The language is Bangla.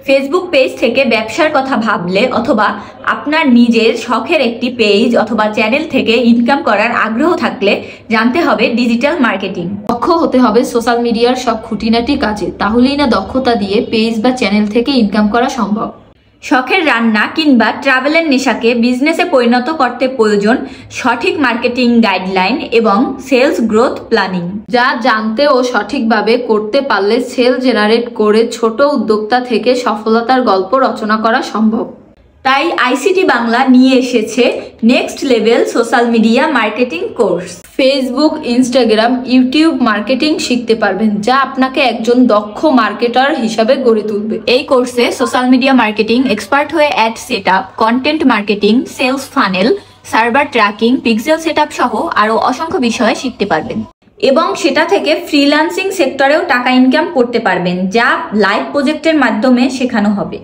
ফেসবুক পেজ থেকে ব্যবসার কথা ভাবলে অথবা আপনার নিজের শখের একটি পেজ অথবা চ্যানেল থেকে ইনকাম করার আগ্রহ থাকলে জানতে হবে ডিজিটাল মার্কেটিং। দক্ষ হতে হবে সোশ্যাল মিডিয়ার সব খুঁটিনাটি কাজে, তাহলেই না দক্ষতা দিয়ে পেজ বা চ্যানেল থেকে ইনকাম করা সম্ভব। শখের রান্না কিংবা ট্রাভেলের নেশাকে বিজনেসে পরিণত করতে প্রয়োজন সঠিক মার্কেটিং গাইডলাইন এবং সেলস গ্রোথ প্ল্যানিং, যা জানতে ও সঠিকভাবে করতে পারলে সেল জেনারেট করে ছোট উদ্যোক্তা থেকে সফলতার গল্প রচনা করা সম্ভব। তাই আইসিটি বাংলা নিয়ে এসেছে next level social media marketing course. Facebook, Instagram, YouTube marketing শিখতে পারবেন, যা আপনাকে একজন দক্ষ মার্কেটার হিসাবে গড়ে তুলবে। এই কোর্সে সোশ্যাল মিডিয়া মার্কেটিং এক্সপার্ট হয়ে ad setup, content marketing, sales funnel, server tracking, pixel setup সহ আরো অসংখ্য বিষয় শিখতে পারবেন এবং সেটা থেকে ফ্রিল্যান্সিং সেক্টরেও টাকা ইনকাম করতে পারবেন, যা লাইভ প্রজেক্টের মাধ্যমে শেখানো হবে।